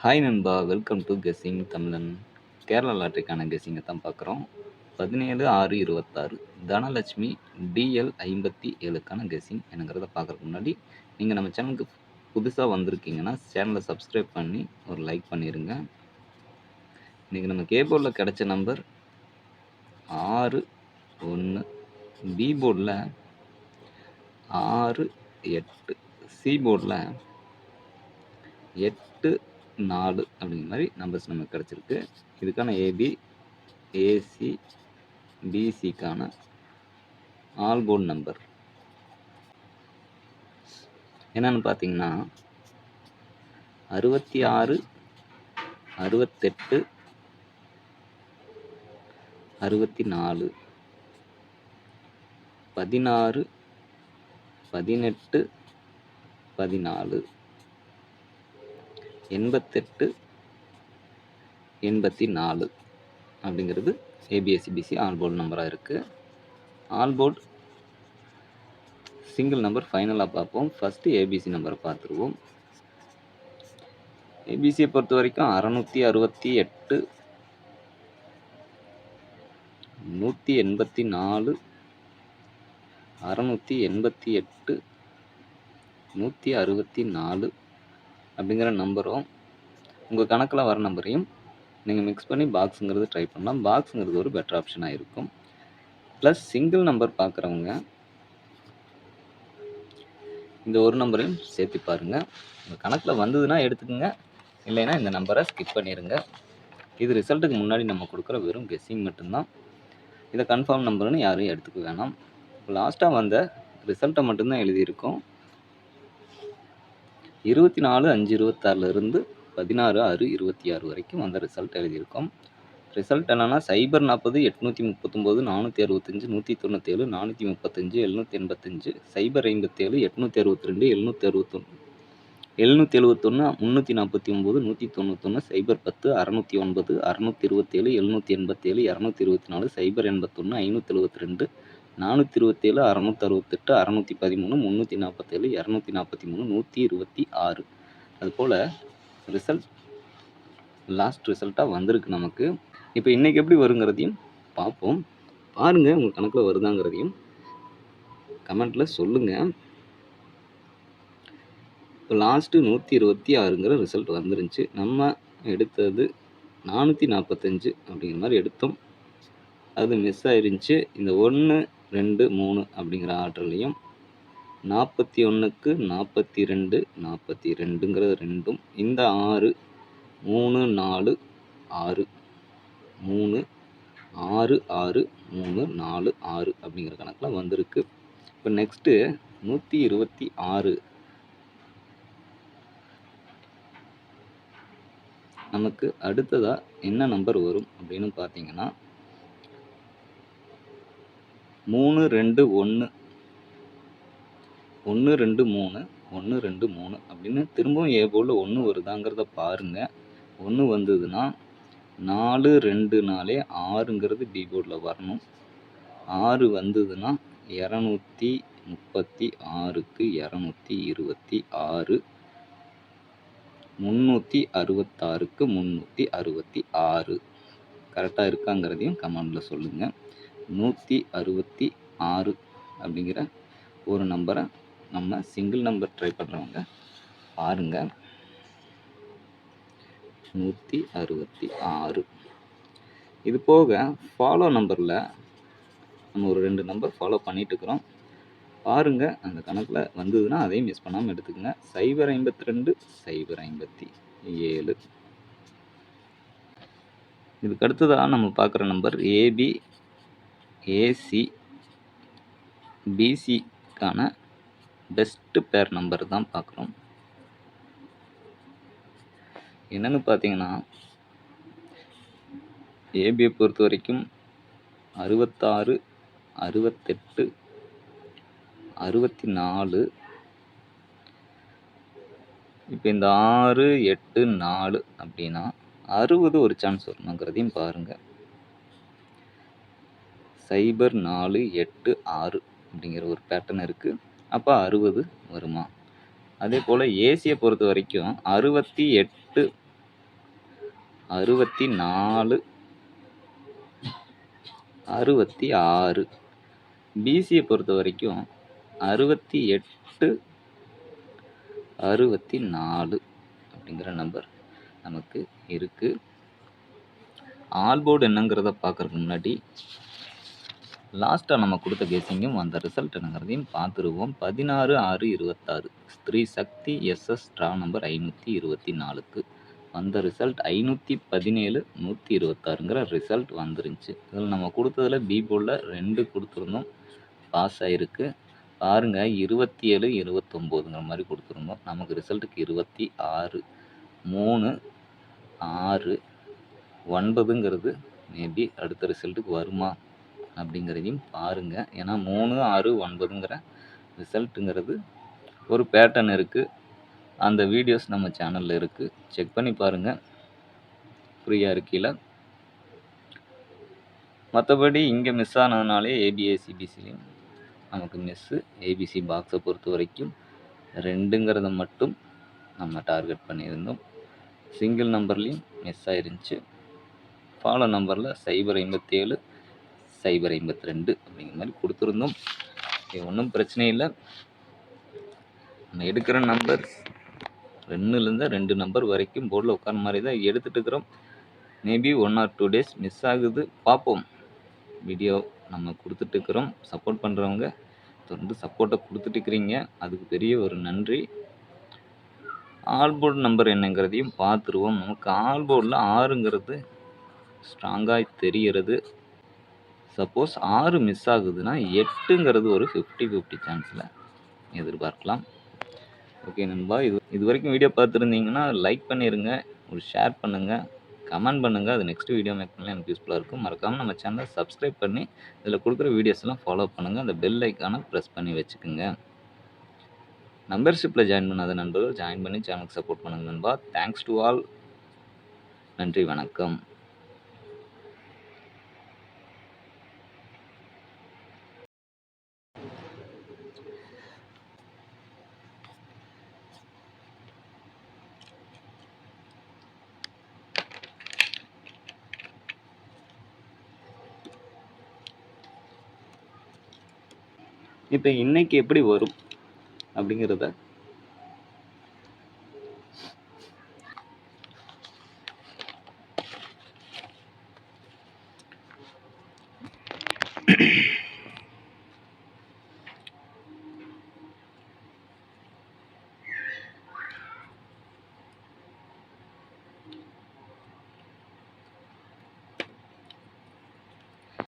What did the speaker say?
Hi நண்பா, welcome to guessing தமிழன். கேரளா லாட்டரிக்கான கெஸ்ஸிங்கை தான் பார்க்குறோம். 17/6/26 தனலட்சுமி DL 57க்கான கெஸ்ஸிங் என்னங்கிறத பார்க்குறதுக்கு முன்னாடி நீங்கள் நம்ம சேனலுக்கு புதுசாக வந்திருக்கீங்கன்னா சேனலை சப்ஸ்கிரைப் பண்ணி ஒரு லைக் பண்ணிடுங்க. இன்றைக்கி நம்ம கே போர்டில் கிடைச்ச நம்பர் 6 1, பி போர்டில் 6 8, சி போர்டில் 8 4 அப்படிங்கிற மாதிரி நம்பர்ஸ் நமக்கு கிடச்சிருக்கு. இதுக்கான ஏபி ஏசி பிசிக்கான ஆல் போர்டு நம்பர் என்னன்னு பார்த்தீங்கன்னா 66 68 64 16 18 14 88 84 அப்படிங்கிறது ஏபிஎஸ்சிபிசி ஆல் போர்டு நம்பராக இருக்குது. ஆல் போர்டு சிங்கிள் நம்பர் ஃபைனலாக பார்ப்போம். ஃபஸ்ட்டு ஏபிசி நம்பரை பார்த்துருவோம். ஏபிசியை பொறுத்த வரைக்கும் 668 184 688 164 அப்படிங்கிற நம்பரும் உங்கள் கணக்கில் வர நம்பரையும் நீங்கள் மிக்ஸ் பண்ணி பாக்ஸுங்கிறது ட்ரை பண்ணலாம். பாக்ஸுங்கிறது ஒரு பெட்டர் ஆப்ஷனாக இருக்கும். ப்ளஸ் சிங்கிள் நம்பர் பார்க்குறவங்க இந்த ஒரு நம்பரையும் சேர்த்து பாருங்கள். உங்கள் கணக்கில் வந்ததுன்னா எடுத்துக்கோங்க, இல்லைன்னா இந்த நம்பரை ஸ்கிப் பண்ணிடுங்க. இது ரிசல்ட்டுக்கு முன்னாடி நம்ம கொடுக்குற வெறும் கெஸ்ஸிங் மட்டும்தான். இதை கன்ஃபார்ம் நம்பர்னு யாரும் எடுத்துக்க வேணாம். இப்போ லாஸ்ட்டாக வந்த ரிசல்ட்டை மட்டும்தான் எழுதியிருக்கோம். 24/5/26 16/6/26 வரைக்கும் வந்த ரிசல்ட் எழுதியிருக்கோம். ரிசல்ட் என்னென்னா 040 839 465 197 435 785 057 862 761 771 349 191 010 609 627 787 224 081 572 427 668 613 347 243 126. அதுபோல் ரிசல்ட் லாஸ்ட் ரிசல்ட்டாக வந்திருக்கு நமக்கு. இப்போ இன்றைக்கி எப்படி வருங்கிறதையும் பார்ப்போம். பாருங்கள், உங்கள் கணக்கில் வருதாங்கிறதையும் கமெண்ட்டில் சொல்லுங்கள். இப்போ லாஸ்ட்டு 126ங்கிற ரிசல்ட் வந்துருந்துச்சு. நம்ம எடுத்தது 445 அப்படிங்கிற மாதிரி எடுத்தோம். அது மிஸ் ஆயிருந்துச்சு. இந்த 1 2 3 அப்படிங்கிற ஆர்டர்லையும் 41க்கு 42 42ங்கிறது ரெண்டும், இந்த 6 3 4 6 3 6 6 3 4 6 அப்படிங்கிற கணக்கில் வந்திருக்கு. இப்போ நெக்ஸ்ட்டு 126 நமக்கு அடுத்ததாக என்ன நம்பர் வரும் அப்படின்னு பார்த்தீங்கன்னா 3 2 1 1 2 3 1 2 3 அப்படின்னு திரும்பவும் ஏ போர்டில் 1 வருதாங்கிறத பாருங்கள். 1 வந்ததுன்னா 4 2 4 6ங்கிறது டி போர்டில் வரணும். 6 வந்ததுன்னா 236க்கு 226 366க்கு 366 கரெக்டாக இருக்காங்கிறதையும் கமெண்டில் சொல்லுங்கள். 166 அப்படிங்கிற ஒரு நம்பரை நம்ம சிங்கிள் நம்பர் ட்ரை பண்ணுறவங்க பாருங்கள். 166. இது போக ஃபாலோ நம்பரில் நம்ம ஒரு 2 நம்பர் ஃபாலோ பண்ணிகிட்டு இருக்கிறோம். பாருங்கள், அந்த கணக்கில் வந்ததுன்னா அதையும் மிஸ் பண்ணாமல் எடுத்துக்கோங்க. 052 057. இதுக்கு அடுத்ததாக நம்ம பார்க்குற நம்பர் ஏபி ஏசி பிசிக்கான பெஸ்ட்டு பேர் நம்பர் தான் பார்க்குறோம். என்னென்னு பார்த்தீங்கன்னா ஏபியை பொறுத்த வரைக்கும் 66 68 64. இப்போ இந்த 6 8 4 அப்படின்னா 60 ஒரு சான்ஸ் வரணுங்கிறதையும் பாருங்கள். 0 4 8 6 அப்படிங்கிற ஒரு பேட்டர்ன் இருக்குது. அப்போ 60 வருமா? அதே போல் ஏசியை பொறுத்த வரைக்கும் 68 64, 66. பிசியை பொறுத்த வரைக்கும் 68, 64 அப்படிங்கிற நம்பர் நமக்கு இருக்குது. ஆல் போர்டு என்னங்கிறத பார்க்குறதுக்கு முன்னாடி லாஸ்ட்டாக நம்ம கொடுத்த கெஸிங்கும் அந்த ரிசல்ட் என்னங்கிறதையும் பார்த்துருவோம். 16/6/26 ஸ்ரீ சக்தி எஸ்எஸ் ட்ரா நம்பர் 524க்கு வந்த ரிசல்ட் 517 126ங்கிற ரிசல்ட் வந்துருந்துச்சு. இதில் நம்ம கொடுத்ததில் பி போர்டில் 2 கொடுத்துருந்தோம், பாஸ் ஆகிருக்கு. பாருங்கள் 27 29ங்கிற மாதிரி கொடுத்துருந்தோம். நமக்கு ரிசல்ட்டுக்கு 26 3 6 9ங்கிறது மேபி அடுத்த ரிசல்ட்டுக்கு வருமா அப்படிங்கிறதையும் பாருங்கள். ஏன்னா 3 6 9ங்கிற ரிசல்ட்டுங்கிறது ஒரு பேட்டர்ன் இருக்குது. அந்த வீடியோஸ் நம்ம சேனலில் இருக்குது, செக் பண்ணி பாருங்கள் ஃப்ரீயாக இருக்கையில். மற்றபடி இங்கே மிஸ் ஆனதுனாலே ஏபிஏசிபிசிலையும் நமக்கு மிஸ்ஸு. ஏபிசி பாக்ஸை பொறுத்த வரைக்கும் 2ங்கிறத மட்டும் நம்ம டார்கெட் பண்ணியிருந்தோம். சிங்கிள் நம்பர்லேயும் மிஸ் ஆயிருந்துச்சு. ஃபாலோ நம்பரில் 057 052 அப்படிங்கிற மாதிரி கொடுத்துருந்தோம். இது ஒன்றும் பிரச்சனை இல்லை. நம்ம எடுக்கிற நம்பர் 2லேருந்து 2 நம்பர் வரைக்கும் போர்டில் உட்கார மாதிரி தான் எடுத்துகிட்டு இருக்கிறோம். மேபி 1 or 2 days மிஸ் ஆகுது, பார்ப்போம். வீடியோ நம்ம கொடுத்துட்ருக்குறோம். சப்போர்ட் பண்ணுறவங்க தொடர்ந்து சப்போர்ட்டை கொடுத்துட்டுருக்கிறீங்க, அதுக்கு பெரிய ஒரு நன்றி. ஆல் போர்டு நம்பர் என்னங்கிறதையும் பார்த்துருவோம். நமக்கு ஆல் போர்டில் 6ங்கிறது ஸ்ட்ராங்காக தெரிகிறது. சப்போஸ் 6 மிஸ் ஆகுதுன்னா 8ங்கிறது ஒரு 50-50 சான்ஸில் எதிர்பார்க்கலாம். ஓகே நண்பா, இது வரைக்கும் வீடியோ பார்த்துருந்தீங்கன்னா லைக் பண்ணிடுங்க, ஒரு ஷேர் பண்ணுங்கள், கமெண்ட் பண்ணுங்கள். அது நெக்ஸ்ட் வீடியோ மேக் பண்ணலாம் எனக்கு யூஸ்ஃபுல்லாக இருக்கும். மறக்காமல் நம்ம சேனலை சப்ஸ்கிரைப் பண்ணி இதில் கொடுக்குற வீடியோஸ்லாம் ஃபாலோ பண்ணுங்கள். அந்த பெல் ஐக்கானை ப்ரெஸ் பண்ணி வச்சுக்கோங்க. மெம்பர்ஷிப்பில் ஜாயின் பண்ணாத நண்பர்கள் ஜாயின் பண்ணி சேனலுக்கு சப்போர்ட் பண்ணுங்கள் நண்பா. Thanks to all. நன்றி, வணக்கம். இப்போ இன்னைக்கு எப்படி வரும் அப்படிங்கிறத